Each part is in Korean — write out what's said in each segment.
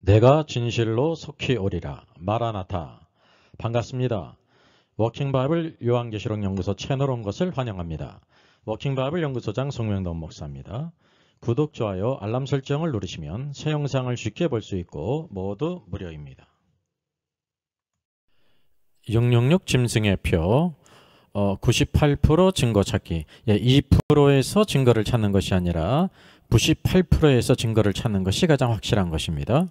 내가 진실로 속히 오리라. 마라나타. 반갑습니다. 워킹바이블 요한계시록 연구소 채널 온 것을 환영합니다. 워킹바이블 연구소장 송명돈 목사입니다. 구독, 좋아요, 알람 설정을 누르시면 새 영상을 쉽게 볼 수 있고 모두 무료입니다. 666 짐승의 표 98% 증거 찾기. 2%에서 증거를 찾는 것이 아니라 98%에서 증거를 찾는 것이 가장 확실한 것입니다.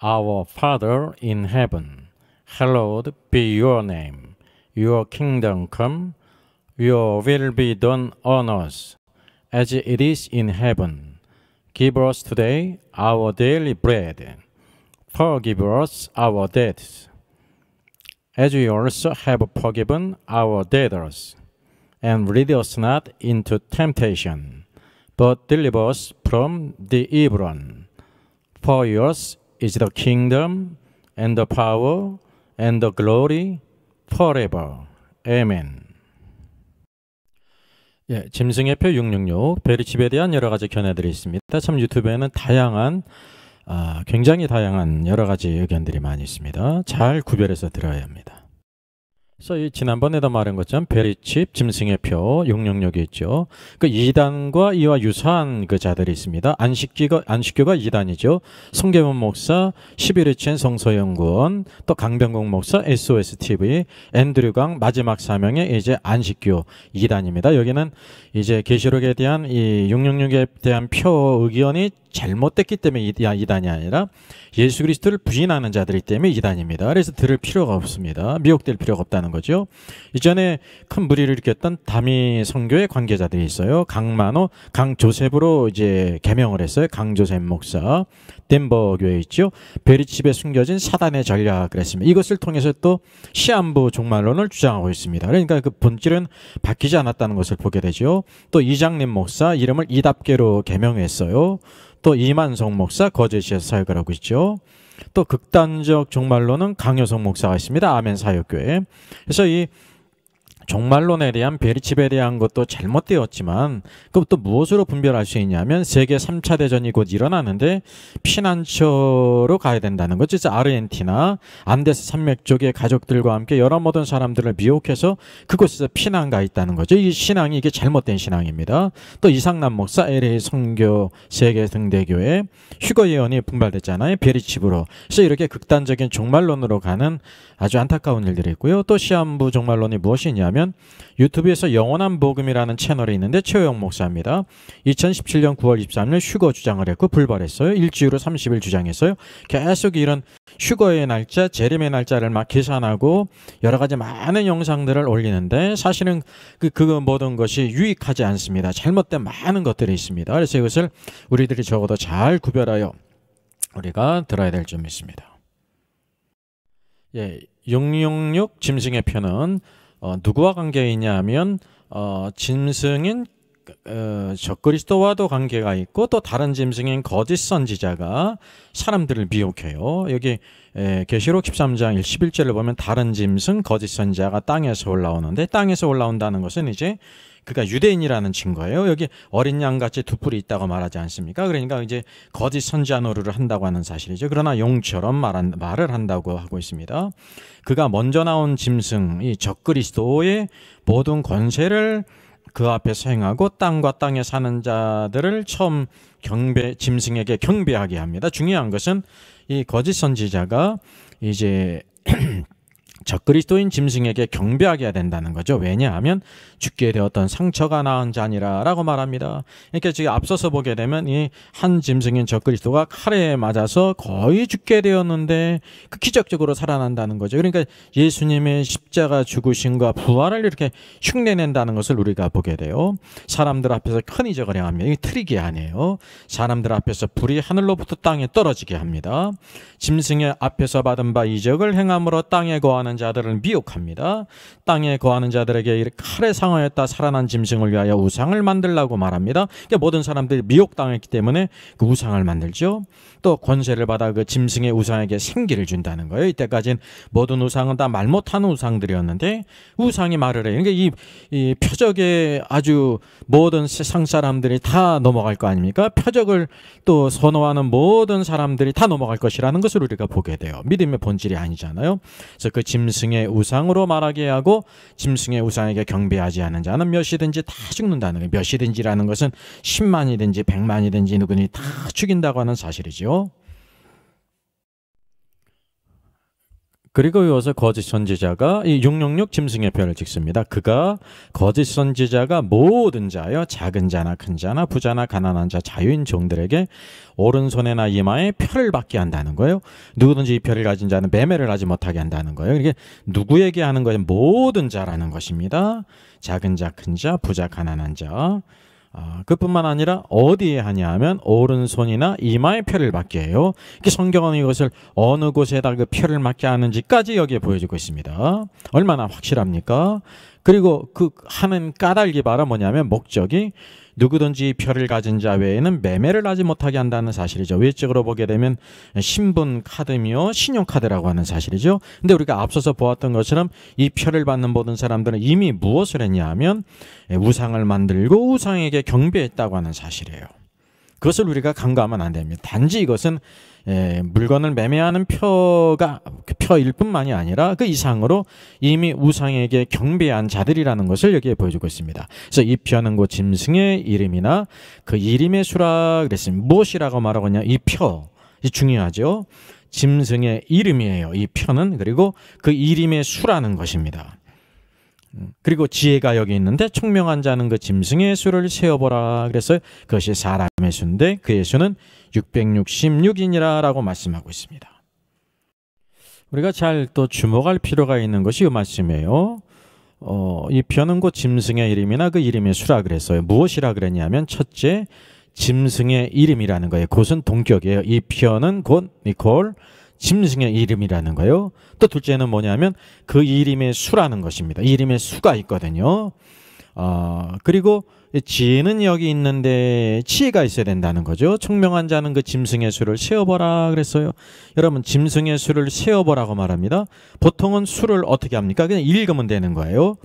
Our Father in heaven, hallowed be your name. Your kingdom come, your will be done on earth, as it is in heaven. Give us today our daily bread. Forgive us our debts, as we also have forgiven our debtors. And lead us not into temptation, but deliver us from the evil one. For yours is the kingdom, and the power, and the glory, forever. Amen. 짐승의 표 666, 베리칩에 대한 여러 가지 견해들이 있습니다. 참 유튜브에는 굉장히 다양한 여러 가지 의견들이 많이 있습니다. 잘 구별해서 들어야 합니다. 그래서 지난번에도 말한 것처럼 베리칩, 짐승의 표 666이 있죠. 그 이단과 이와 유사한 그 자들이 있습니다. 안식교가 2단이죠. 송계문 목사, 11회첸 성서연구원, 또 강병국 목사, SOSTV, 앤드류강 마지막 사명의 이제 안식교 2단입니다. 여기는 이제 계시록에 대한 이 666에 대한 표 의견이 잘못됐기 때문에 이단이 아니라 예수 그리스도를 부인하는 자들이 때문에 이단입니다. 그래서 들을 필요가 없습니다. 미혹될 필요가 없다는 거죠. 이전에 큰 무리를 일으켰던 다미 선교의 관계자들이 있어요. 강만호, 강조셉으로 이제 개명을 했어요. 강조셉 목사, 덴버 교회에 있죠. 베리칩에 숨겨진 사단의 전략 그랬습니다. 이것을 통해서 또 시한부 종말론을 주장하고 있습니다. 그러니까 그 본질은 바뀌지 않았다는 것을 보게 되죠. 또 이장림 목사 이름을 이답계로 개명했어요. 또 이만성 목사 거제시에서 사역을 하고 있죠. 또 극단적 종말론은 강효성 목사가 있습니다. 아멘 사역교회. 그래서 이 종말론에 대한 베리칩에 대한 것도 잘못되었지만 그것도 무엇으로 분별할 수 있냐면 세계 3차 대전이 곧 일어나는데 피난처로 가야 된다는 거죠. 그래서 아르헨티나 안데스 산맥 쪽의 가족들과 함께 여러 모든 사람들을 미혹해서 그곳에서 피난 가 있다는 거죠. 이 신앙이 이게 잘못된 신앙입니다. 또 이상남 목사 LA 선교 세계 등대교회 휴거 예언이 분발됐잖아요. 베리칩으로. 그래서 이렇게 극단적인 종말론으로 가는 아주 안타까운 일들이 있고요. 또 시한부 종말론이 무엇이냐면 유튜브에서 영원한 복음이라는 채널이 있는데 최호영 목사입니다. 2017년 9월 23일 휴거 주장을 했고 불발했어요. 일주일로 30일 주장했어요. 계속 이런 휴거의 날짜, 재림의 날짜를 막 계산하고 여러 가지 많은 영상들을 올리는데 사실은 그 모든 것이 유익하지 않습니다. 잘못된 많은 것들이 있습니다. 그래서 이것을 우리들이 적어도 잘 구별하여 우리가 들어야 될 점이 있습니다. 666 짐승의 표는 누구와 관계가 있냐면 짐승인 적그리스도와도 관계가 있고 또 다른 짐승인 거짓 선지자가 사람들을 미혹해요. 여기 계시록 13장 11절을 보면 다른 짐승 거짓 선지자가 땅에서 올라오는데 땅에서 올라온다는 것은 이제 그가 유대인이라는 증거예요. 여기 어린 양같이 두 뿔이 있다고 말하지 않습니까? 그러니까 이제 거짓 선지자 노릇을 한다고 하는 사실이죠. 그러나 용처럼 말을 한다고 하고 있습니다. 그가 먼저 나온 짐승, 이 적그리스도의 모든 권세를 그 앞에서 행하고 땅과 땅에 사는 자들을 처음 짐승에게 경배하게 합니다. 중요한 것은 이 거짓 선지자가 이제 적그리스도인 짐승에게 경배하게 해야 된다는 거죠. 왜냐하면 죽게 되었던 상처가 나은 자니라 라고 말합니다. 그러니까 지금 앞서서 보게 되면 이 한 짐승인 적그리스도가 칼에 맞아서 거의 죽게 되었는데 그 기적적으로 살아난다는 거죠. 그러니까 예수님의 십자가 죽으심과 부활을 이렇게 흉내낸다는 것을 우리가 보게 돼요. 사람들 앞에서 큰 이적을 행합니다. 이게 트릭이 아니에요. 사람들 앞에서 불이 하늘로부터 땅에 떨어지게 합니다. 짐승의 앞에서 받은 바 이적을 행함으로 땅에 거하는 거하는 자들을 미혹합니다. 땅에 거하는 자들에게 칼에 상하였다 살아난 짐승을 위하여 우상을 만들라고 말합니다. 그러니까 모든 사람들이 미혹당했기 때문에 그 우상을 만들죠. 또 권세를 받아 그 짐승의 우상에게 생기를 준다는 거예요. 이때까지는 모든 우상은 다 말 못하는 우상들이었는데 우상이 말을 해요. 그러니까 이 표적에 아주 모든 세상 사람들이 다 넘어갈 거 아닙니까? 표적을 또 선호하는 모든 사람들이 다 넘어갈 것이라는 것을 우리가 보게 돼요. 믿음의 본질이 아니잖아요. 그래서 그 짐승의 우상으로 말하게 하고 짐승의 우상에게 경배하지 않은 자는 몇이든지 다 죽는다는 거예요. 몇이든지라는 것은 10만이든지 100만이든지 누구니 다 죽인다고 하는 사실이죠. 그리고 이어서 거짓 선지자가 이 666 짐승의 표를 찍습니다. 그가 거짓 선지자가 모든 자여 작은 자나 큰 자나 부자나 가난한 자 자유인 종들에게 오른손에나 이마에 표를 받게 한다는 거예요. 누구든지 이 표를 가진 자는 매매를 하지 못하게 한다는 거예요. 이게 누구에게 하는 거예요? 모든 자라는 것입니다. 작은 자, 큰 자, 부자, 가난한 자. 그뿐만 아니라 어디에 하냐 하면 오른손이나 이마에 표를 받게 해요. 성경은 이것을 어느 곳에다 그 표를 맞게 하는지까지 여기에 보여주고 있습니다. 얼마나 확실합니까? 그리고 그 하는 까닭이 바로 뭐냐면 목적이 누구든지 표를 가진 자 외에는 매매를 하지 못하게 한다는 사실이죠. 외적으로 보게 되면 신분 카드며 신용카드라고 하는 사실이죠. 근데 우리가 앞서서 보았던 것처럼 이 표를 받는 모든 사람들은 이미 무엇을 했냐 하면 우상을 만들고 우상에게 경배했다고 하는 사실이에요. 그것을 우리가 간과하면 안 됩니다. 단지 이것은 물건을 매매하는 표일 뿐만이 아니라 그 이상으로 이미 우상에게 경배한 자들이라는 것을 여기에 보여주고 있습니다. 그래서 이 표는 그 짐승의 이름이나 그 이름의 수라 그랬습니다. 무엇이라고 말하고 있냐? 이 표. 중요하죠. 짐승의 이름이에요. 이 표는. 그리고 그 이름의 수라는 것입니다. 그리고 지혜가 여기 있는데 총명한 자는 그 짐승의 수를 세어보라. 그래서 그것이 사람의 수인데 그의 수는 666이니라 라고 말씀하고 있습니다. 우리가 잘 또 주목할 필요가 있는 것이 이 말씀이에요. 이 표는 곧 짐승의 이름이나 그 이름의 수라 그랬어요. 무엇이라 그랬냐면 첫째 짐승의 이름이라는 거예요. 그것은 동격이에요. 이 표는 곧 니콜 짐승의 이름이라는 거예요. 또 둘째는 뭐냐면 그 이름의 수라는 것입니다. 이름의 수가 있거든요. 그리고 지혜는 여기 있는데 지혜가 있어야 된다는 거죠. 총명한 자는 그 짐승의 수를 세어보라 그랬어요. 여러분 짐승의 수를 세어보라고 말합니다. 보통은 수를 어떻게 합니까? 그냥 읽으면 되는 거예요.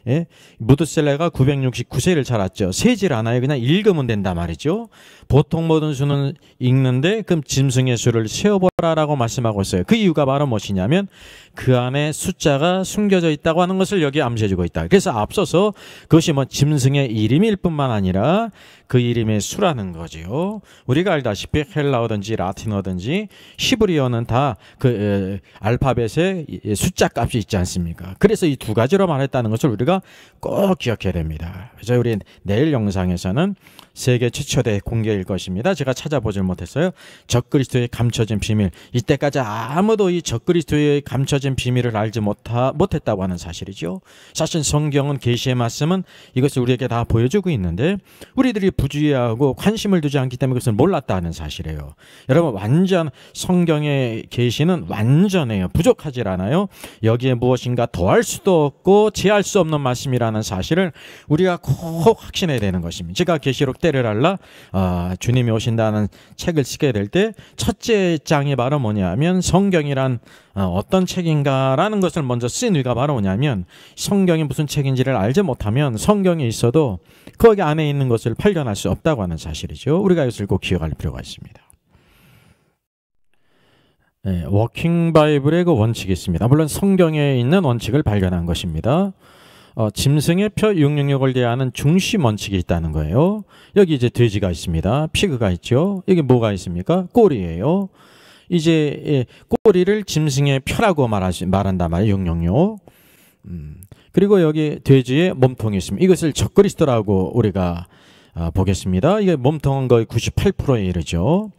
예? 무드셀레가 969세를 살았죠. 세질 않아요. 그냥 읽으면 된다 말이죠. 보통 모든 수는 읽는데 그럼 짐승의 수를 세어보라라고 말씀하고 있어요. 그 이유가 바로 무엇이냐면 그 안에 숫자가 숨겨져 있다고 하는 것을 여기 암시해주고 있다. 그래서 앞서서 그것이 뭐 짐승의 이름일 뿐만 아니라 그 이름의 수라는 거지요. 우리가 알다시피 헬라어든지 라틴어든지 히브리어는 다 그 알파벳에 숫자 값이 있지 않습니까? 그래서 이 두 가지로 말했다는 것을 우리가 꼭 기억해야 됩니다. 그래서 우리 내일 영상에서는 세계 최초의 공개일 것입니다. 제가 찾아보질 못했어요. 적그리스도의 감춰진 비밀. 이때까지 아무도 이 적그리스도의 감춰진 비밀을 알지 못했다고 하는 사실이죠. 사실 성경은 계시의 말씀은 이것을 우리에게 다 보여주고 있는데 우리들이 부주의하고 관심을 두지 않기 때문에 그것을 몰랐다는 사실이에요. 여러분 완전 성경의 계시는 완전해요. 부족하지 않아요. 여기에 무엇인가 더할 수도 없고 제할 수 없는 말씀이라는 사실을 우리가 꼭 확신해야 되는 것입니다. 제가 계시록 때를 알라 주님이 오신다는 책을 쓰게 될 때 첫째 장이 바로 뭐냐면 성경이란 어떤 책인가라는 것을 먼저 쓴 이유가 바로 뭐냐면 성경이 무슨 책인지를 알지 못하면 성경에 있어도 거기 안에 있는 것을 발견할 수 없다고 하는 사실이죠. 우리가 이것을 꼭 기억할 필요가 있습니다. 네, 워킹 바이블의 그 원칙이 있습니다. 물론 성경에 있는 원칙을 발견한 것입니다. 짐승의 표 666을 대하는 중심 원칙이 있다는 거예요. 여기 이제 돼지가 있습니다. 피그가 있죠. 여기 뭐가 있습니까? 꼬리예요. 이제 꼬리를 짐승의 표라고 말한단 말이에요. 666. 그리고 여기 돼지의 몸통이 있습니다. 이것을 적그리스도라고 우리가 보겠습니다. 이게 몸통은 거의 98%에 이르죠.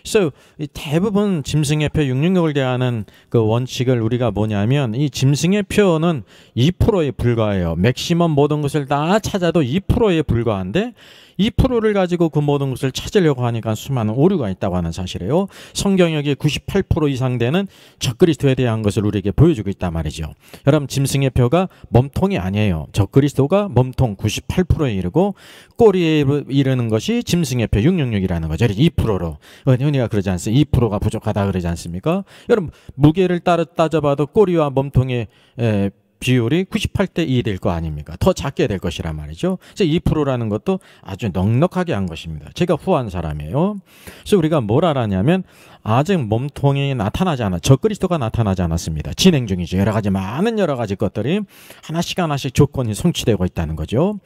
그래서 대부분 짐승의 표 666을 대하는 그 원칙을 우리가 뭐냐면 이 짐승의 표는 2%에 불과해요. 맥시멈 모든 것을 다 찾아도 2%에 불과한데 2%를 가지고 그 모든 것을 찾으려고 하니까 수많은 오류가 있다고 하는 사실이에요. 성경이 여기 98% 이상 되는 적그리스도에 대한 것을 우리에게 보여주고 있단 말이죠. 여러분 짐승의 표가 몸통이 아니에요. 적그리스도가 몸통 98%에 이르고 꼬리에 이르는 것이 짐승의 표 666이라는 거죠. 2%로. 은혜가 그러지 않습니까? 2%가 부족하다 그러지 않습니까? 여러분 무게를 따져봐도 꼬리와 몸통의 비율이 98대 2 될 거 아닙니까? 더 작게 될 것이란 말이죠. 그래서 2%라는 것도 아주 넉넉하게 한 것입니다. 제가 후한 사람이에요. 그래서 우리가 뭘 알았냐면 아직 몸통이 나타나지 않아, 적그리스도가 나타나지 않았습니다. 진행 중이죠. 많은 여러 가지 것들이 하나씩 조건이 성취되고 있다는 거죠.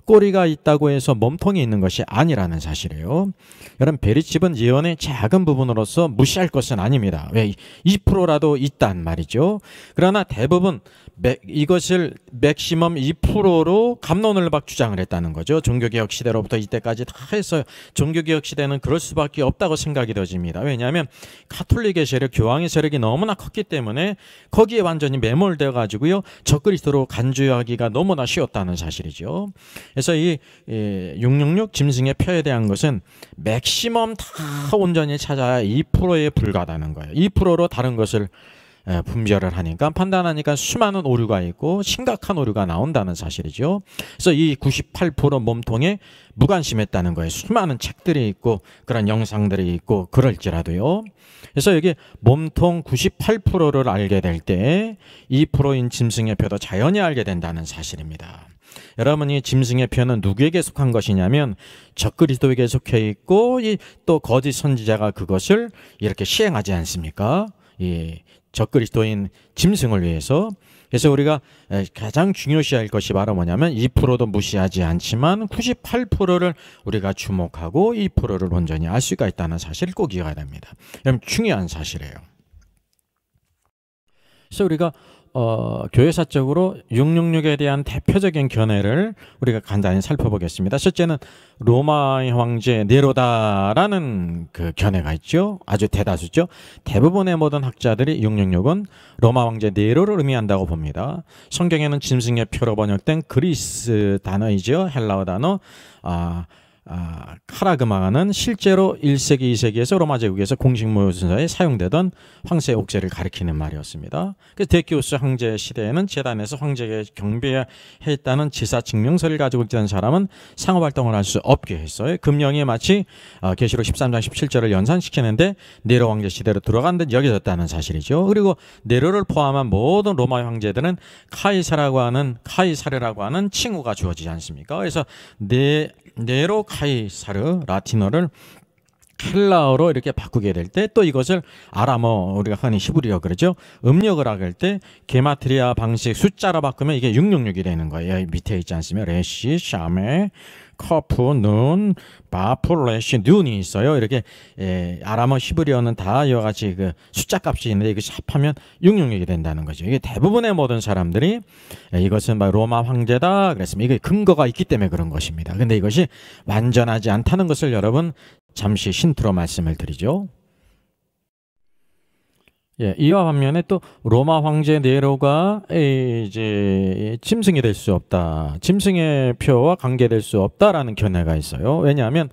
꼬리가 있다고 해서 몸통이 있는 것이 아니라는 사실이에요. 여러분 베리칩은 예언의 작은 부분으로서 무시할 것은 아닙니다. 왜? 2%라도 있단 말이죠. 그러나 대부분 이것을 맥시멈 2%로 갑론을 박 주장을 했다는 거죠. 종교개혁 시대로부터 이때까지 다 해서 종교개혁 시대는 그럴 수밖에 없다고 생각이 되어집니다. 왜냐하면 가톨릭의 세력, 교황의 세력이 너무나 컸기 때문에 거기에 완전히 매몰되어 가지고요 적그리스도로 간주하기가 너무나 쉬웠다는 사실이죠. 그래서 이 666 짐승의 표에 대한 것은 맥시멈 다 온전히 찾아야 2%에 불과하다는 거예요. 2%로 다른 것을 분별을 하니까 판단하니까 수많은 오류가 있고 심각한 오류가 나온다는 사실이죠. 그래서 이 98% 몸통에 무관심했다는 거예요. 수많은 책들이 있고 그런 영상들이 있고 그럴지라도요. 그래서 여기 몸통 98%를 알게 될 때 2%인 짐승의 표도 자연히 알게 된다는 사실입니다. 여러분이 짐승의 표는 누구에게 속한 것이냐면 적그리스도에게 속해 있고 또 거짓 선지자가 그것을 이렇게 시행하지 않습니까? 적그리스도인 짐승을 위해서. 그래서 우리가 가장 중요시할 것이 바로 뭐냐면 2%도 무시하지 않지만 98%를 우리가 주목하고 2%를 온전히 알 수가 있다는 사실을 꼭 기억해야 됩니다. 여러분 중요한 사실이에요. 그래서 우리가 교회사적으로 666에 대한 대표적인 견해를 우리가 간단히 살펴보겠습니다. 첫째는 로마 황제 네로다라는 그 견해가 있죠. 아주 대다수죠. 대부분의 모든 학자들이 666은 로마 황제 네로를 의미한다고 봅니다. 성경에는 짐승의 표로 번역된 그리스 단어이죠. 헬라어 단어 카라그마는 실제로 1세기, 2세기에서 로마 제국에서 공식 모순서에 사용되던 황새의 옥새를 가리키는 말이었습니다. 그래서 데키우스 황제 시대에는 제단에서 황제에게 경배했다는 지사 증명서를 가지고 있던 사람은 상호활동을 할 수 없게 했어요. 금령이 마치 계시록 13장 17절을 연상시키는데 네로 황제 시대로 들어간 듯 여겨졌다는 사실이죠. 그리고 네로를 포함한 모든 로마 황제들은 카이사르라고 하는 칭호가 주어지지 않습니까? 그래서 네로 카이사르 라틴어를 헬라어로 이렇게 바꾸게 될 때 또 이것을 아람어 우리가 흔히 히브리어 그러죠. 음력을 할 때 게마트리아 방식 숫자로 바꾸면 이게 666이 되는 거예요. 밑에 있지 않습니까? 레시, 샤메, 커프, 눈, 바프, 레시, 눈이 있어요. 이렇게 아람어 히브리어는 다 이와 같이 그 숫자 값이 있는데 이것이 합하면 666이 된다는 거죠. 이게 대부분의 모든 사람들이 이것은 로마 황제다 그랬으면 이게 근거가 있기 때문에 그런 것입니다. 근데 이것이 완전하지 않다는 것을 여러분 잠시 힌트로 말씀을 드리죠. 이와 반면에 또 로마 황제 네로가 이제 짐승이 될 수 없다. 짐승의 표와 관계될 수 없다라는 견해가 있어요. 왜냐하면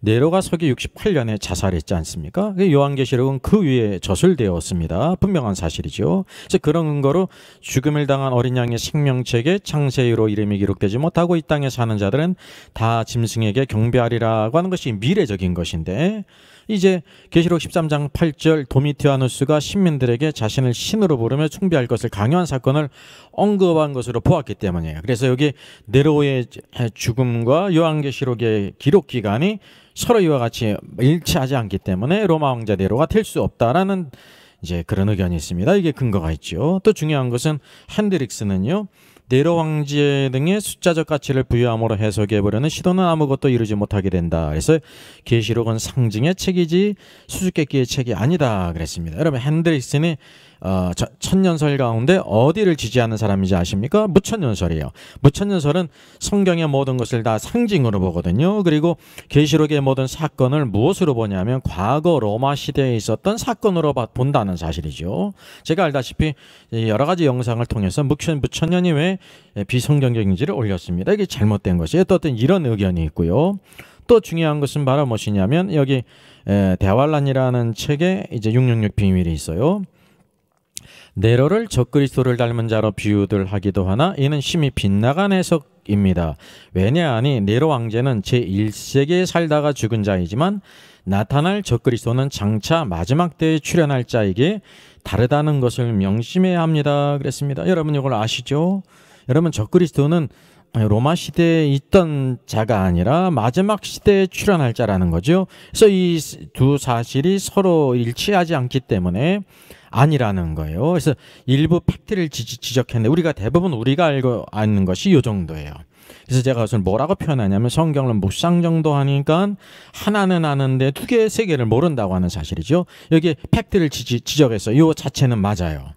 네로가 서기 68년에 자살했지 않습니까? 요한계시록은 그 위에 저술되었습니다. 분명한 사실이죠. 그래서 그런 근거로 죽음을 당한 어린 양의 생명책에 창세기로 이름이 기록되지 못하고 이 땅에 사는 자들은 다 짐승에게 경배하리라고 하는 것이 미래적인 것인데 이제 계시록 13장 8절 도미티아누스가 신민들에게 자신을 신으로 부르며 숭배할 것을 강요한 사건을 언급한 것으로 보았기 때문이에요. 그래서 여기 네로의 죽음과 요한계시록의 기록 기간이 서로 이와 같이 일치하지 않기 때문에 로마 황제 네로가 될 수 없다라는 이제 그런 의견이 있습니다. 이게 근거가 있죠. 또 중요한 것은 핸드릭스는요. 네로 황제 등의 숫자적 가치를 부여함으로 해석해보려는 시도는 아무것도 이루지 못하게 된다. 그래서 계시록은 상징의 책이지 수수께끼의 책이 아니다 그랬습니다. 여러분 핸드릭슨이 천년설 가운데 어디를 지지하는 사람인지 아십니까? 무천년설이에요. 무천년설은 성경의 모든 것을 다 상징으로 보거든요. 그리고 계시록의 모든 사건을 무엇으로 보냐면 과거 로마 시대에 있었던 사건으로 본다는 사실이죠. 제가 알다시피 여러 가지 영상을 통해서 무천년이 왜 비성경적인지를 올렸습니다. 이게 잘못된 것이에요. 또 어떤 이런 의견이 있고요. 또 중요한 것은 바로 무엇이냐면 여기 대환란이라는 책에 이제 666 비밀이 있어요. 네로를 적그리스도를 닮은 자로 비유들 하기도 하나 이는 심히 빗나간 해석입니다. 왜냐하니 네로 왕제는 제1세기에 살다가 죽은 자이지만 나타날 적그리스도는 장차 마지막 때에 출현할 자에게 다르다는 것을 명심해야 합니다. 그랬습니다. 여러분 이걸 아시죠? 여러분 적그리스도는 로마 시대에 있던 자가 아니라 마지막 시대에 출현할 자라는 거죠. 그래서 이 두 사실이 서로 일치하지 않기 때문에 아니라는 거예요. 그래서 일부 팩트를 지적했는데 우리가 알고 아는 것이 이 정도예요. 그래서 제가 그것을 뭐라고 표현하냐면 성경을 묵상 정도 하니까 하나는 아는데 두 개, 세 개를 모른다고 하는 사실이죠. 여기 팩트를 지적해서 이 자체는 맞아요.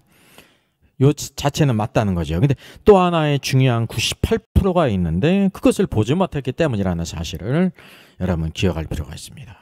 요 자체는 맞다는 거죠. 근데 또 하나의 중요한 98%가 있는데 그것을 보지 못했기 때문이라는 사실을 여러분 기억할 필요가 있습니다.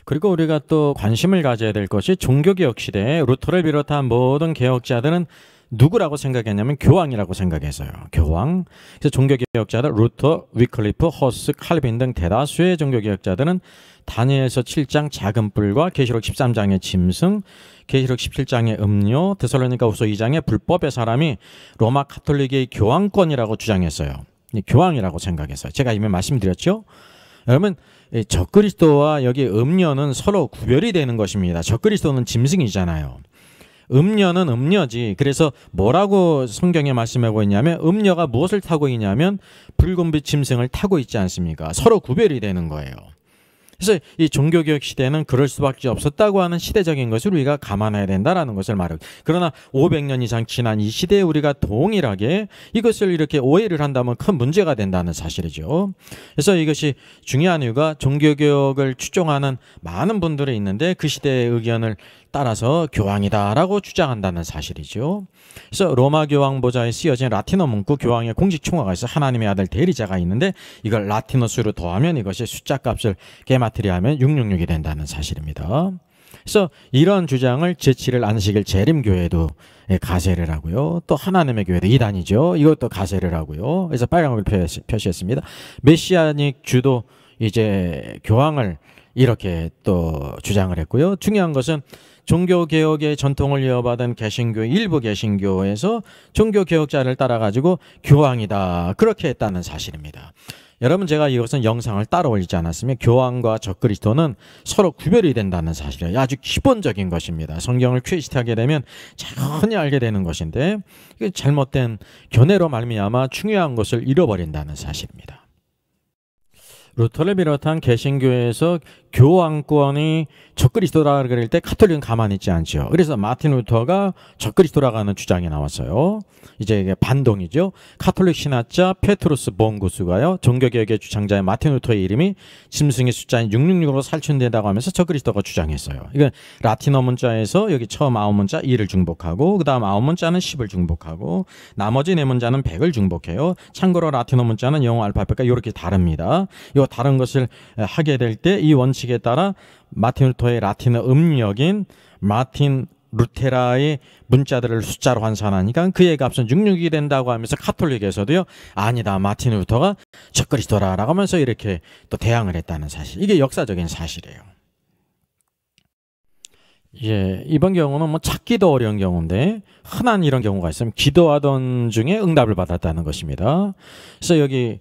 그리고 우리가 또 관심을 가져야 될 것이 종교개혁 시대에 루터를 비롯한 모든 개혁자들은 누구라고 생각했냐면 교황이라고 생각했어요. 교황. 그래서 종교개혁자들 루터, 위클리프, 허스, 칼빈 등 대다수의 종교개혁자들은 다니엘서 7장 작은 뿔과 계시록 13장의 짐승, 계시록 17장의 음료, 데살로니가후서 2장의 불법의 사람이 로마 가톨릭의 교황권이라고 주장했어요. 교황이라고 생각했어요. 제가 이미 말씀드렸죠. 여러분 적그리스도와 여기 음료는 서로 구별이 되는 것입니다. 적그리스도는 짐승이잖아요. 음녀는 음녀지. 그래서 뭐라고 성경에 말씀하고 있냐면 음녀가 무엇을 타고 있냐면 붉은빛 짐승을 타고 있지 않습니까? 서로 구별이 되는 거예요. 그래서 이 종교개혁 시대는 그럴 수밖에 없었다고 하는 시대적인 것을 우리가 감안해야 된다는 것을 말해요. 그러나 500년 이상 지난 이 시대에 우리가 동일하게 이것을 이렇게 오해를 한다면 큰 문제가 된다는 사실이죠. 그래서 이것이 중요한 이유가 종교개혁을 추종하는 많은 분들이 있는데 그 시대의 의견을 따라서 교황이다라고 주장한다는 사실이죠. 그래서 로마 교황 보좌에 쓰여진 라틴어 문구 교황의 공식 총화가 있어 하나님의 아들 대리자가 있는데 이걸 라틴어 수로 더하면 이것이 숫자 값을 게마트리하면 666이 된다는 사실입니다. 그래서 이런 주장을 제7일 안식일 재림교회도 가세를 하고요. 또 하나님의 교회도 이단이죠. 이것도 가세를 하고요. 그래서 빨간불 표시했습니다. 메시아닉 주도 이제 교황을 이렇게 또 주장을 했고요. 중요한 것은 종교개혁의 전통을 이어받은 개신교 일부 개신교에서 종교개혁자를 따라가지고 교황이다 그렇게 했다는 사실입니다. 여러분 제가 이것은 영상을 따로 올리지 않았으면 교황과 적그리스도는 서로 구별이 된다는 사실이에요. 아주 기본적인 것입니다. 성경을 퀘스트하게 되면 전혀 알게 되는 것인데 잘못된 견해로 말미암아 중요한 것을 잃어버린다는 사실입니다. 루터를 비롯한 개신교에서 교황권이 적그리스도라 그럴 때 카톨릭은 가만히 있지 않죠. 그래서 마틴 루터가 적그리스도라고 하는 주장이 나왔어요. 이제 이게 반동이죠. 카톨릭 신학자 페트루스 봉구스가요. 종교개혁의 주창자의 마틴 루터의 이름이 짐승의 숫자인 666으로 살춘된다고 하면서 적그리스도가 주장했어요. 이건 라틴어 문자에서 여기 처음 9문자 2를 중복하고 그 다음 9문자는 10을 중복하고 나머지 4문자는 100을 중복해요. 참고로 라틴어 문자는 영어 알파벳과 이렇게 다릅니다. 이 다른 것을 하게 될 때 이 원칙에 따라 마틴 루터의 라틴어 음력인 마틴 루테라의 문자들을 숫자로 환산하니까 그의 값은 666이 된다고 하면서 카톨릭에서도요 아니다 마틴 루터가 적그리스도라라고 하면서 이렇게 또 대항을 했다는 사실. 이게 역사적인 사실이에요. 예, 이번 경우는 뭐 찾기도 어려운 경우인데 흔한 이런 경우가 있으면 기도하던 중에 응답을 받았다는 것입니다. 그래서 여기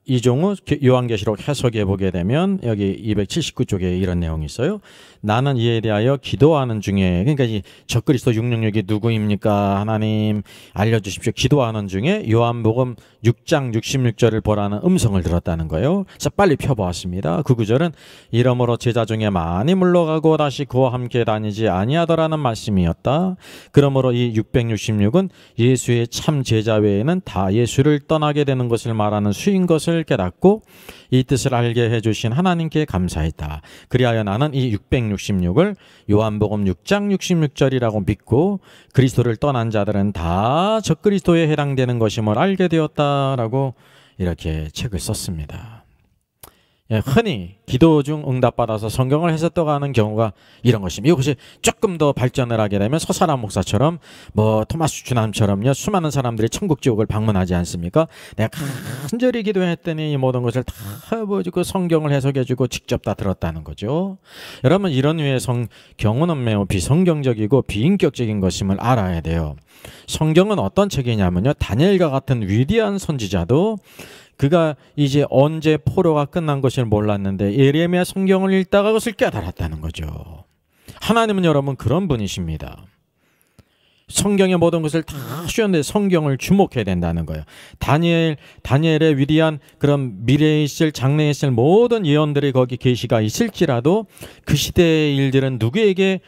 이종우 요한계시록 해석에 보게 되면 여기 279쪽에 이런 내용이 있어요. 나는 이에 대하여 기도하는 중에 그러니까 이 적그리스도 666이 누구입니까? 하나님 알려주십시오. 기도하는 중에 요한복음 6장 66절을 보라는 음성을 들었다는 거예요. 그래서 빨리 펴보았습니다. 그 구절은 이러므로 제자 중에 많이 물러가고 다시 그와 함께 다니지 아니하더라는 말씀이었다. 그러므로 이 666은 예수의 참 제자 외에는 다 예수를 떠나게 되는 것을 말하는 수인 것을 뜻을 깨닫고 이 뜻을 알게 해주신 하나님께 감사했다. 그리하여 나는 이 666을 요한복음 6장 66절이라고 믿고 그리스도를 떠난 자들은 다 적그리스도에 해당되는 것임을 알게 되었다라고 이렇게 책을 썼습니다. 예, 흔히 기도 중 응답받아서 성경을 해석하고 하는 경우가 이런 것입니다. 이것이 조금 더 발전을 하게 되면 서사람 목사처럼 뭐 토마스 주남처럼요 수많은 사람들이 천국 지옥을 방문하지 않습니까? 내가 간절히 기도했더니 이 모든 것을 다 보여주고 성경을 해석해주고 직접 다 들었다는 거죠. 여러분 이런 류의 경우는 매우 비성경적이고 비인격적인 것임을 알아야 돼요. 성경은 어떤 책이냐면요 다니엘과 같은 위대한 선지자도 그가 이제 언제 포로가 끝난 것을 몰랐는데 예레미야 성경을 읽다가 그것을 깨달았다는 거죠. 하나님은 여러분 그런 분이십니다. 성경의 모든 것을 다 쉬었는데 성경을 주목해야 된다는 거예요. 다니엘의 위대한 그런 미래에 있을 장래에 있을 모든 예언들이 거기 계시가 있을지라도 그 시대의 일들은 누구에게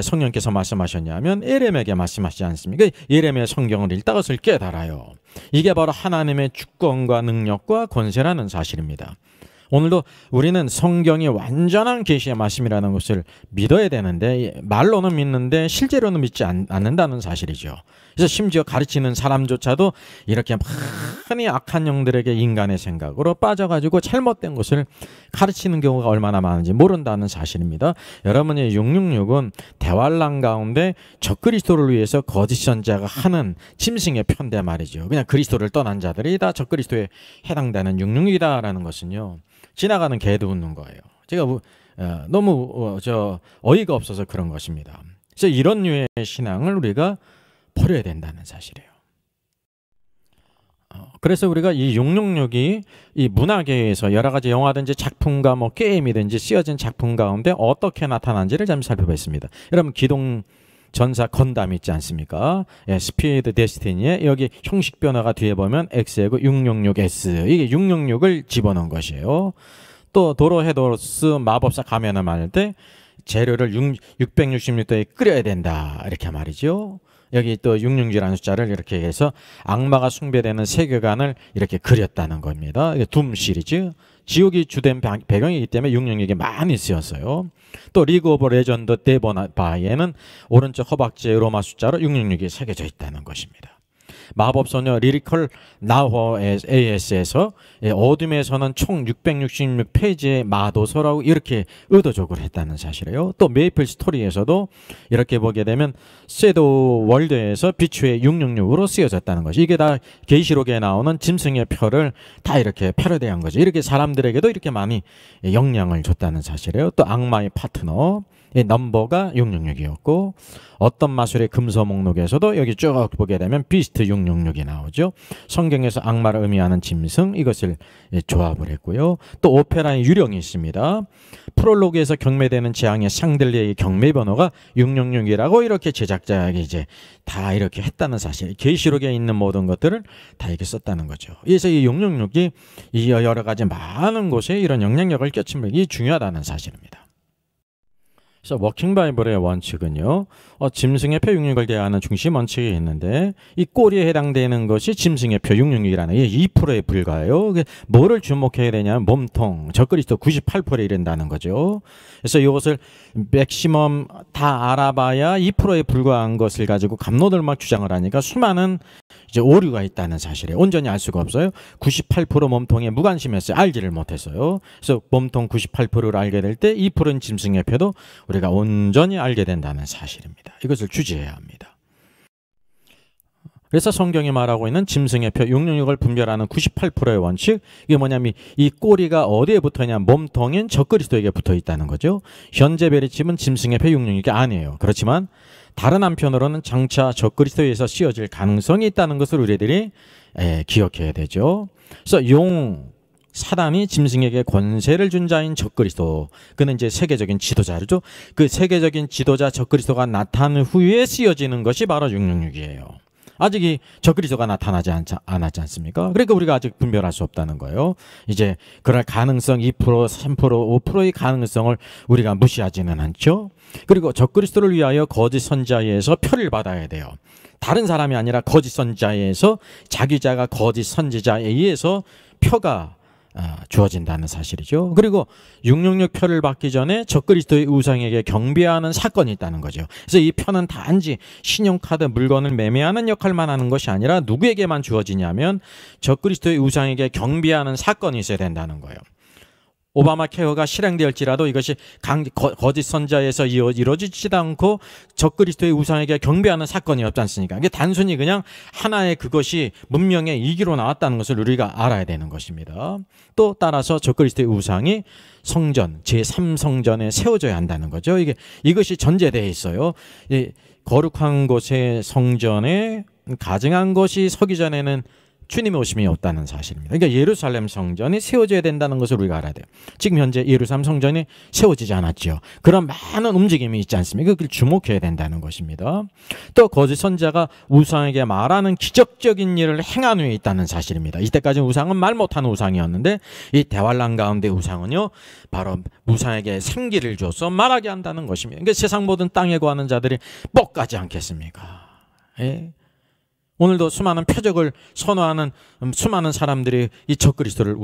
성령께서 말씀하셨냐면 예레미야에게 말씀하시지 않습니까? 예레미야 성경을 읽다가 그것을 깨달아요. 이게 바로 하나님의 주권과 능력과 권세라는 사실입니다. 오늘도 우리는 성경이 완전한 계시의 말씀이라는 것을 믿어야 되는데 말로는 믿는데 실제로는 믿지 않는다는 사실이죠. 그래서 심지어 가르치는 사람조차도 이렇게 많이 악한 영들에게 인간의 생각으로 빠져가지고 잘못된 것을 가르치는 경우가 얼마나 많은지 모른다는 사실입니다. 여러분의 666은 대환란 가운데 적그리스도를 위해서 거짓 선자가 하는 짐승의 편대 말이죠. 그냥 그리스도를 떠난 자들이 다 적그리스도에 해당되는 666이다라는 것은요. 지나가는 개도 웃는 거예요. 제가 너무 어이가 없어서 그런 것입니다. 그래서 이런 류의 신앙을 우리가 버려야 된다는 사실이에요. 그래서 우리가 이 666이 이 문화계에서 여러 가지 영화든지 작품과 뭐 게임이든지 쓰여진 작품 가운데 어떻게 나타난지를 잠시 살펴보겠습니다. 여러분 기동 전사 건담 있지 않습니까? 예, 스피드 데스티니에 여기 형식 변화가 뒤에 보면 X이고 666S 이게 666을 집어넣은 것이에요. 또 도로헤도스 마법사 가면을 만들 때 재료를 666도에 끓여야 된다 이렇게 말이죠. 여기 또 666이라는 숫자를 이렇게 해서 악마가 숭배되는 세계관을 이렇게 그렸다는 겁니다. 이게 둠 시리즈. 지옥이 주된 배경이기 때문에 666이 많이 쓰였어요. 또 리그 오브 레전드 데버바에는 오른쪽 허벅지에 로마 숫자로 666이 새겨져 있다는 것입니다. 마법소녀 리리컬 나호 AS에서 어둠에서는 총 666페이지의 마도서라고 이렇게 의도적으로 했다는 사실이에요. 또 메이플 스토리에서도 이렇게 보게 되면 섀도우 월드에서 비추의 666으로 쓰여졌다는 것이 이게 다 계시록에 나오는 짐승의 표를 다 이렇게 패러디한 거죠. 이렇게 사람들에게도 이렇게 많이 영향을 줬다는 사실이에요. 또 악마의 파트너 이 넘버가 666이었고 어떤 마술의 금서 목록에서도 여기 쭉 보게 되면 비스트 666이 나오죠. 성경에서 악마를 의미하는 짐승 이것을 조합을 했고요. 또 오페라의 유령이 있습니다. 프롤로그에서 경매되는 재앙의 샹들리에의 경매 번호가 666이라고 이렇게 제작자에게 이제 다 이렇게 했다는 사실. 계시록에 있는 모든 것들을 다 이렇게 썼다는 거죠. 그래서 이 666이 이 여러 가지 많은 곳에 이런 영향력을 끼치는 게 중요하다는 사실입니다. 그래서 워킹 바이블의 원칙은요. 짐승의 표 666을 대하는 중심 원칙이 있는데 이 꼬리에 해당되는 것이 짐승의 표 666이라는 게 2%에 불과해요. 뭐를 주목해야 되냐면 몸통, 적그리스도 98%에 이른다는 거죠. 그래서 이것을 맥시멈 다 알아봐야 2%에 불과한 것을 가지고 갑노들막 주장을 하니까 수많은 이제 오류가 있다는 사실에 온전히 알 수가 없어요. 98% 몸통에 무관심했어요. 알지를 못했어요. 그래서 몸통 98%를 알게 될 때 2%는 짐승의 표도 우리가 온전히 알게 된다는 사실입니다. 이것을 주지해야 합니다. 그래서 성경이 말하고 있는 짐승의 표 666을 분별하는 98%의 원칙 이게 뭐냐면 이 꼬리가 어디에 붙어있냐 몸통인 적그리스도에게 붙어 있다는 거죠. 현재 베리칩은 짐승의 표 666이 아니에요. 그렇지만 다른 한편으로는 장차 적그리스도에서 씌워질 가능성이 있다는 것을 우리들이 기억해야 되죠. 그래서 사단이 짐승에게 권세를 준 자인 적그리스도 그는 이제 세계적인 지도자죠. 그 세계적인 지도자 적그리스도가 나타난 후에 씌워지는 것이 바로 666이에요. 아직 이 적그리스도가 나타나지 않았지 않습니까? 그러니까 우리가 아직 분별할 수 없다는 거예요. 이제 그럴 가능성 2%, 3%, 5%의 가능성을 우리가 무시하지는 않죠. 그리고 적그리스도를 위하여 거짓 선자에서 표를 받아야 돼요. 다른 사람이 아니라 거짓 선자에서 자기자가 거짓 선지자에 의해서 표가 주어진다는 사실이죠. 그리고 666 표를 받기 전에 적그리스도의 우상에게 경배하는 사건이 있다는 거죠. 그래서 이 표는 단지 신용카드 물건을 매매하는 역할만 하는 것이 아니라 누구에게만 주어지냐면 적그리스도의 우상에게 경배하는 사건이 있어야 된다는 거예요. 오바마 케어가 실행될지라도 이것이 거짓 선자에서 이루어지지도 않고 적그리스도의 우상에게 경배하는 사건이 없지 않습니까? 이게 단순히 그냥 하나의 그것이 문명의 이기로 나왔다는 것을 우리가 알아야 되는 것입니다. 또 따라서 적그리스도의 우상이 성전, 제3성전에 세워져야 한다는 거죠. 이것이 전제되어 있어요. 거룩한 곳의 성전에 가증한 것이 서기 전에는 주님의 오심이 없다는 사실입니다. 그러니까 예루살렘 성전이 세워져야 된다는 것을 우리가 알아야 돼요. 지금 현재 예루살렘 성전이 세워지지 않았죠. 그런 많은 움직임이 있지 않습니까? 그걸 주목해야 된다는 것입니다. 또 거짓 선자가 우상에게 말하는 기적적인 일을 행한 후에 있다는 사실입니다. 이때까지 우상은 말 못하는 우상이었는데 이 대환란 가운데 우상은요, 바로 우상에게 생기를 줘서 말하게 한다는 것입니다. 그러니까 세상 모든 땅에 거하는 자들이 뻑가지 않겠습니까? 예? 오늘도 수많은 표적을 선호하는 수많은 사람들이 이 적그리스도를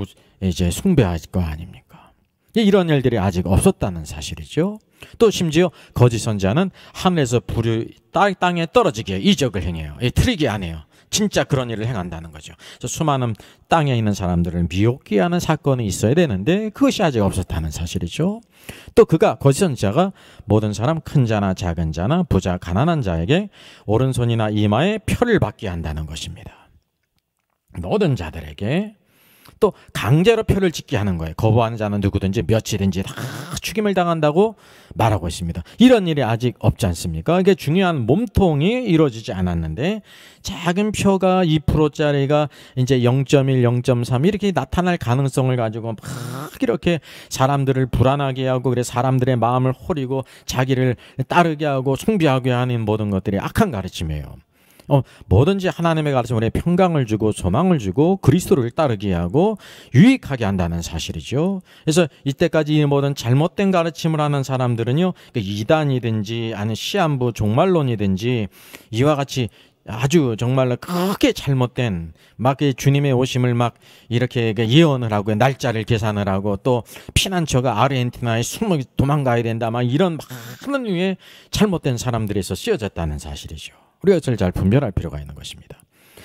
이제 숭배할 거 아닙니까? 이런 일들이 아직 없었다는 사실이죠. 또 심지어 거짓 선자는 하늘에서 불이 땅에 떨어지게 이적을 행해요. 트릭이 아니에요. 진짜 그런 일을 행한다는 거죠. 그래서 수많은 땅에 있는 사람들을 미혹게 하는 사건이 있어야 되는데 그것이 아직 없었다는 사실이죠. 또 그가 거짓 선지자가 모든 사람 큰 자나 작은 자나 부자 가난한 자에게 오른손이나 이마에 표를 받게 한다는 것입니다. 모든 자들에게 또 강제로 표를 짓게 하는 거예요. 거부하는 자는 누구든지 며칠든지 다 죽임을 당한다고 말하고 있습니다. 이런 일이 아직 없지 않습니까? 이게 중요한 몸통이 이루어지지 않았는데 작은 표가 2%짜리가 이제 0.1, 0.3 이렇게 나타날 가능성을 가지고 막 이렇게 사람들을 불안하게 하고 그래 사람들의 마음을 호리고 자기를 따르게 하고 숭배하게 하는 모든 것들이 악한 가르침이에요. 뭐든지 하나님의 가르침에 평강을 주고 소망을 주고 그리스도를 따르게 하고 유익하게 한다는 사실이죠. 그래서 이때까지 이 모든 잘못된 가르침을 하는 사람들은요, 이단이든지 아니면 시한부 종말론이든지 이와 같이 아주 정말로 크게 잘못된 막 주님의 오심을 막 이렇게 예언을 하고 날짜를 계산을 하고 또 피난처가 아르헨티나에 숨어 도망가야 된다 막 이런 많은 류의 잘못된 사람들에서 쓰여졌다는 사실이죠. 우리가 그것을 잘 분별할 필요가 있는 것입니다.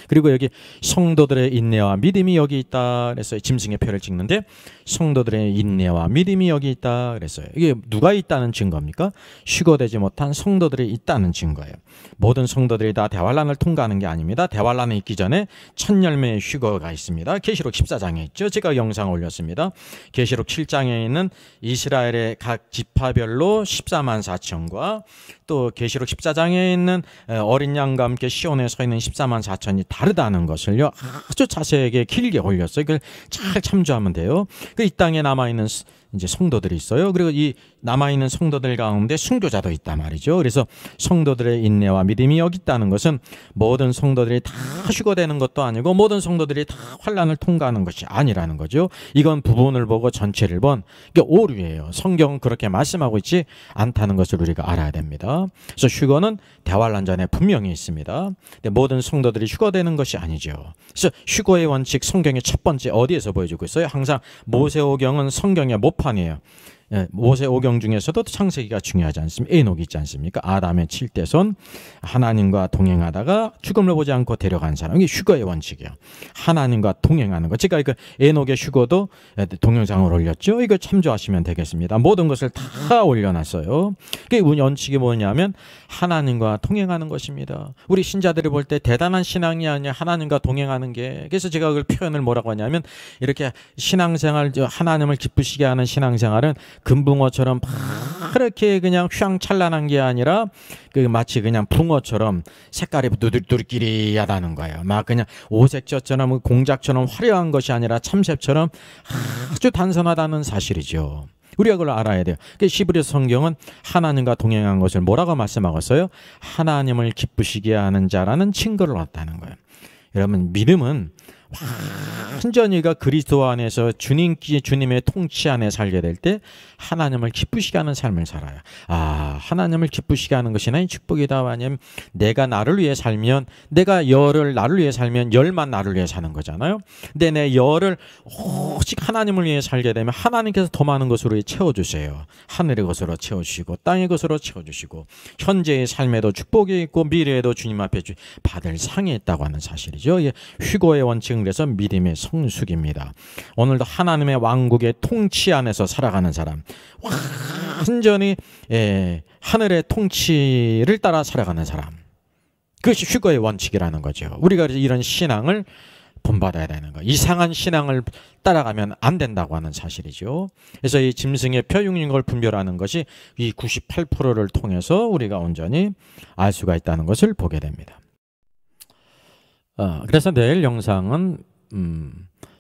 그리고 여기 성도들의 인내와 믿음이 여기 있다 그랬어요. 짐승의 표를 찍는데 성도들의 인내와 믿음이 여기 있다 그랬어요. 이게 누가 있다는 증거입니까? 휴거되지 못한 성도들이 있다는 증거예요. 모든 성도들이 다 대환란을 통과하는 게 아닙니다. 대환란에 있기 전에 첫 열매의 휴거가 있습니다. 계시록 14장에 있죠. 제가 영상 올렸습니다. 계시록 7장에 있는 이스라엘의 각 지파별로 14만 4천과 또 계시록 14장에 있는 어린 양과 함께 시온에 서 있는 14만 4천이 다르다는 것을요 아주 자세하게 길게 올렸어요. 그걸 잘 참조하면 돼요. 이 땅에 남아있는 이제 성도들이 있어요. 그리고 이 남아있는 성도들 가운데 순교자도 있단 말이죠. 그래서 성도들의 인내와 믿음이 여기 있다는 것은 모든 성도들이 다 휴거되는 것도 아니고 모든 성도들이 다 환란을 통과하는 것이 아니라는 거죠. 이건 부분을 보고 전체를 본 이게 오류예요. 성경은 그렇게 말씀하고 있지 않다는 것을 우리가 알아야 됩니다. 그래서 휴거는 대환란 전에 분명히 있습니다. 근데 모든 성도들이 휴거되는 것이 아니죠. 그래서 휴거의 원칙 성경의 첫 번째 어디에서 보여주고 있어요? 항상 모세오경은 성경의 모판이에요. 모세오경 중에서도 창세기가 중요하지 않습니까? 에녹이 있지 않습니까? 아담의 7대손 하나님과 동행하다가 죽음을 보지 않고 데려간 사람. 이게 휴거의 원칙이에요. 하나님과 동행하는 것. 제가 그 에녹의 휴거도 동영상을 올렸죠. 이거 참조하시면 되겠습니다. 모든 것을 다 올려놨어요. 그 원칙이 뭐냐면 하나님과 동행하는 것입니다. 우리 신자들이 볼 때 대단한 신앙이 아니야 하나님과 동행하는 게. 그래서 제가 그걸 표현을 뭐라고 하냐면 이렇게 신앙생활 하나님을 기쁘시게 하는 신앙생활은 금붕어처럼 이렇게 그냥 휘황찬란한 게 아니라 마치 그냥 붕어처럼 색깔이 누들끼리하다는 거예요. 막 그냥 오색저처럼 공작처럼 화려한 것이 아니라 참새처럼 아주 단순하다는 사실이죠. 우리가 그걸 알아야 돼요. 시브리서 성경은 하나님과 동행한 것을 뭐라고 말씀하고 있어요? 하나님을 기쁘시게 하는 자라는 증거를 얻었다는 거예요. 여러분 믿음은 완전히가 그리스도 안에서 주님의 통치 안에 살게 될 때 하나님을 기쁘시게 하는 삶을 살아요. 하나님을 기쁘시게 하는 것이 나의 축복이다. 왜냐하면 내가 나를 위해 살면, 내가 나를 위해 살면 열만 나를 위해 사는 거잖아요. 근데 내 열을 오직 하나님을 위해 살게 되면 하나님께서 더 많은 것으로 채워주세요. 하늘의 것으로 채워주시고 땅의 것으로 채워주시고 현재의 삶에도 축복이 있고 미래에도 주님 앞에 받을 상이 있다고 하는 사실이죠. 휴거의 원칙은 그래서 믿음의 성숙입니다. 오늘도 하나님의 왕국의 통치 안에서 살아가는 사람, 완전히 하늘의 통치를 따라 살아가는 사람, 그것이 휴거의 원칙이라는 거죠. 우리가 이런 신앙을 본받아야 되는 거. 이상한 신앙을 따라가면 안 된다고 하는 사실이죠. 그래서 이 짐승의 표 6걸 분별하는 것이 이 98%를 통해서 우리가 온전히 알 수가 있다는 것을 보게 됩니다. 그래서 내일 영상은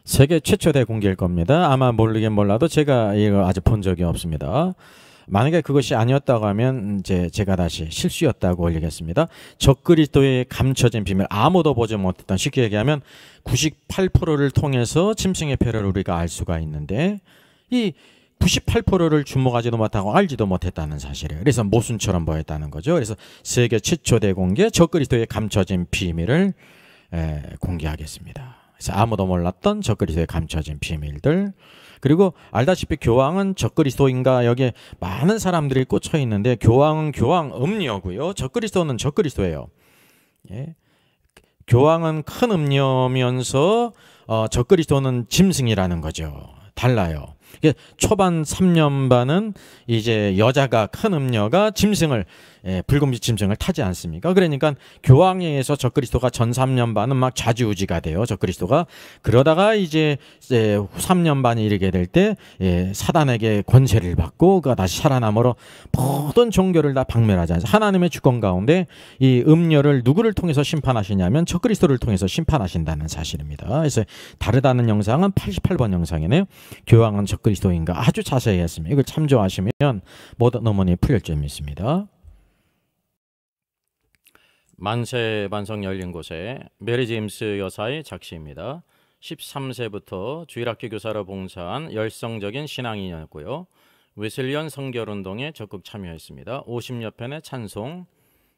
세계 최초 대공개일 겁니다. 아마 모르긴 몰라도 제가 이거 아직 본 적이 없습니다. 만약에 그것이 아니었다고 하면 이제 제가 다시 실수였다고 올리겠습니다. 적그리스도의 감춰진 비밀, 아무도 보지 못했던, 쉽게 얘기하면 98%를 통해서 짐승의 표를 우리가 알 수가 있는데 이 98%를 주목하지도 못하고 알지도 못했다는 사실이에요. 그래서 모순처럼 보였다는 거죠. 그래서 세계 최초 대공개 적그리스도의 감춰진 비밀을 공개하겠습니다. 그래서 아무도 몰랐던 적그리스도의 감춰진 비밀들, 그리고 알다시피 교황은 적그리스도인가, 여기에 많은 사람들이 꽂혀 있는데 교황은 교황 음녀고요, 적그리스도는 적그리스도예요. 교황은 큰 음녀면서 적그리스도는 짐승이라는 거죠. 달라요. 초반 3년 반은 이제 여자가, 큰 음녀가 짐승을, 붉은빛 짐승을 타지 않습니까? 그러니까 교황에 의해서 적그리스도가 전 3년 반은 막 좌지우지가 돼요. 적그리스도가. 그러다가 이제 후 3년 반이 이르게 될 때 사단에게 권세를 받고 그가 다시 살아남으로 모든 종교를 다 박멸하지 않습니까? 하나님의 주권 가운데 이 음녀를 누구를 통해서 심판하시냐면 적그리스도를 통해서 심판하신다는 사실입니다. 그래서 다르다는 영상은 88번 영상이네요. 교황은 적그리스도인가, 아주 자세히 했습니다. 이걸 참조하시면 모든 의문이 풀릴 줄 믿습니다. 만세 반석 열린 곳에 메리 제임스 여사의 작시입니다. 13세부터 주일학교 교사로 봉사한 열성적인 신앙인이었고요. 웨슬리언 성결운동에 적극 참여했습니다. 50여 편의 찬송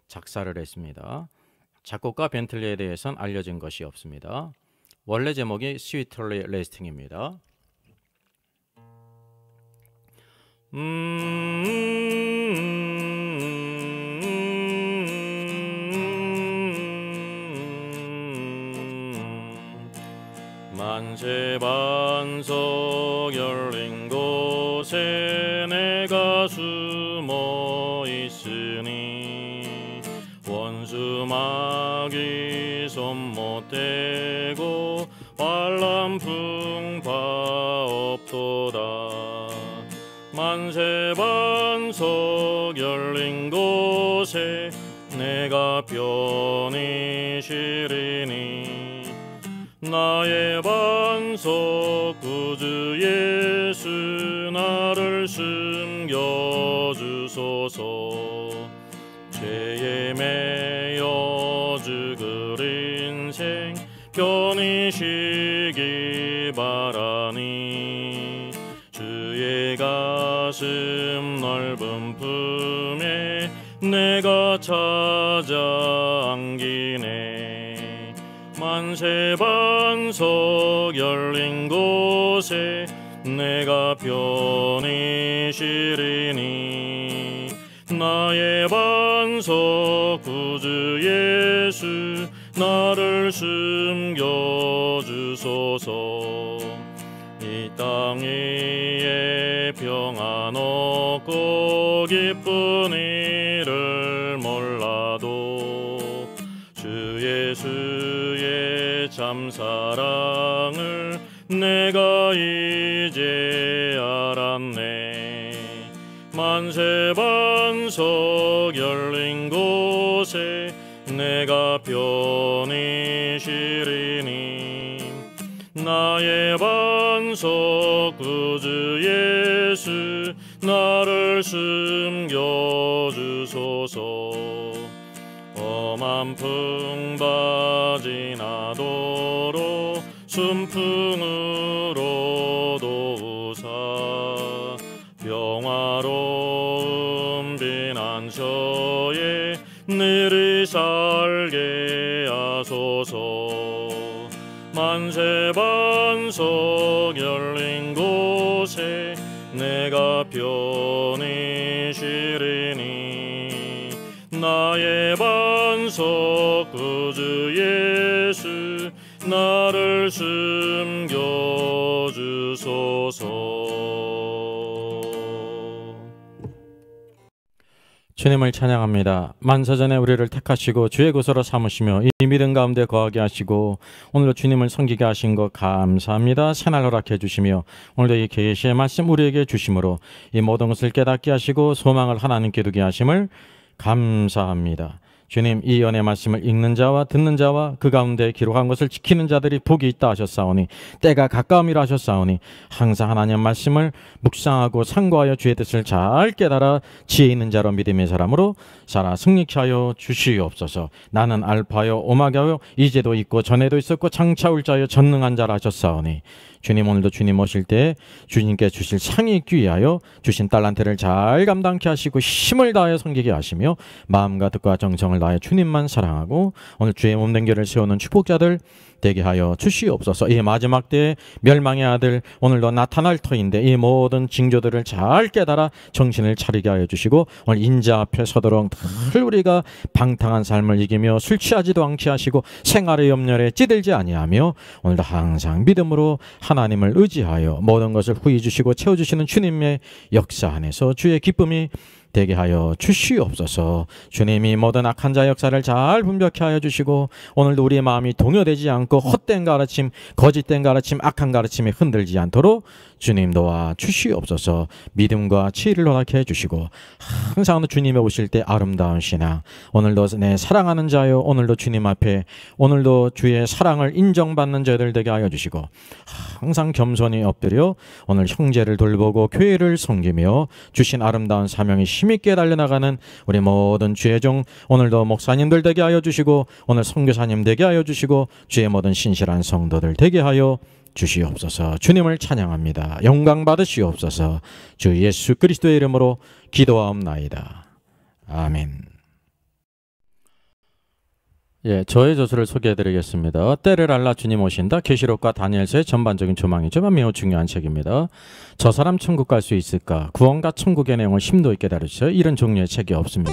작사를 했습니다. 작곡가 벤틀리에 대해서는 알려진 것이 없습니다. 원래 제목이 스위트리 레스팅입니다. 만세 반석 열린 곳에 내가 숨어 있으니 원수 마귀 손 못 대고 환난 풍파 없도다. 만세 반석 열린 곳에 내가 편히 쉬리니 나의 반석 구주 예수 나를 숨겨주소서. 죄에 매여 죽을 인생 편히 쉬기 바라니 주의 가슴 넓은 품에 내가 찾아 안기네. 만세 반석 열린 곳에 내가 편히 쉬리니 나의 반석 구주 예수 나를 숨겨주소서. 이 땅 위에 평안 없고 기쁜 일을 몰라도 주 예수의 참 사랑을 내가 이제 알았네. 만세 반석 열린 곳에 내가 편히 쉬리니 나의 반석 구주 예수 나를 숨겨주소서. 험한 풍파 지나도록 순풍으로 도우사 평화로운 비난처에 늘이 살게 하소서. 만세 반석 열린 곳에 내가 편히 쉬리니 나의 반석 구주 예수 나를 숨겨주소서. 주님을 찬양합니다. 만사전에 우리를 택하시고 주의 구서로 삼으시며 이 믿음 가운데 거하게 하시고 오늘도 주님을 섬기게 하신 것 감사합니다. 새날 허락해 주시며 오늘도 이 계시의 말씀 우리에게 주심으로 이 모든 것을 깨닫게 하시고 소망을 하나님께 두게 하심을 감사합니다. 주님, 이 연의 말씀을 읽는 자와 듣는 자와 그 가운데 기록한 것을 지키는 자들이 복이 있다 하셨사오니 때가 가까움이라 하셨사오니 항상 하나님의 말씀을 묵상하고 상고하여 주의 뜻을 잘 깨달아 지혜 있는 자로 믿음의 사람으로 살아 승리케 하여 주시옵소서. 나는 알파요 오마가요 이제도 있고 전에도 있었고 장차 올 자여 전능한 자라 하셨사오니 주님, 오늘도 주님 오실 때 주님께 주실 상이 있기 위하여 주신 달란트를 잘 감당케 하시고 힘을 다하여 섬기게 하시며 마음과 뜻과 정성을 다하여 주님만 사랑하고 오늘 주의 몸된 교회를 세우는 축복자들 되게 하여 주시옵소서. 이 마지막 때에 멸망의 아들 오늘도 나타날 터인데 이 모든 징조들을 잘 깨달아 정신을 차리게 하여 주시고 오늘 인자 앞에 서도록 늘 우리가 방탕한 삶을 이기며 술 취하지도 않게 하시고 생활의 염려에 찌들지 아니하며 오늘도 항상 믿음으로 하나님을 의지하여 모든 것을 후히 주시고 채워주시는 주님의 역사 안에서 주의 기쁨이 되게 하여 주시옵소서. 주님이 모든 악한 자 역사를 잘 분별케 하여 주시고 오늘도 우리의 마음이 동요되지 않고 헛된 가르침, 거짓된 가르침, 악한 가르침에 흔들지 않도록 주님 도와 주시옵소서. 믿음과 지혜를 허락해 해 주시고 항상 주님이 오실 때 아름다운 신앙, 오늘도 내 사랑하는 자요 오늘도 주님 앞에 오늘도 주의 사랑을 인정받는 자들 되게 하여 주시고 항상 겸손히 엎드려 오늘 형제를 돌보고 교회를 섬기며 주신 아름다운 사명이 힘있게 달려나가는 우리 모든 주의 종 오늘도 목사님들 되게 하여 주시고 오늘 선교사님 되게 하여 주시고 주의 모든 신실한 성도들 되게 하여 주시옵소서. 주님을 찬양합니다. 영광 받으시옵소서. 주 예수 그리스도의 이름으로 기도하옵나이다. 아멘. 예, 저의 저서를 소개해드리겠습니다. 때를 알라 주님 오신다. 계시록과 다니엘서의 전반적인 조망이지만 매우 중요한 책입니다. 저 사람 천국 갈 수 있을까? 구원과 천국의 내용을 심도 있게 다루죠. 이런 종류의 책이 없습니다.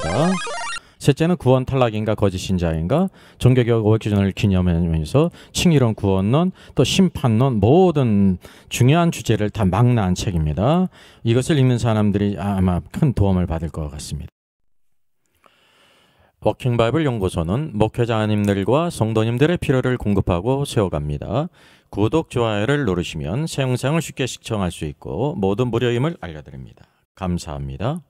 셋째는 구원 탈락인가 거짓 신자인가 종교개혁 500주년을 기념하면서 칭의론 구원론 또 심판론 모든 중요한 주제를 다 망라한 책입니다. 이것을 읽는 사람들이 아마 큰 도움을 받을 것 같습니다. 워킹 바이블 연구소는 목회자님들과 성도님들의 필요를 공급하고 세워갑니다. 구독, 좋아요를 누르시면 새 영상을 쉽게 시청할 수 있고 모든 무료임을 알려드립니다. 감사합니다.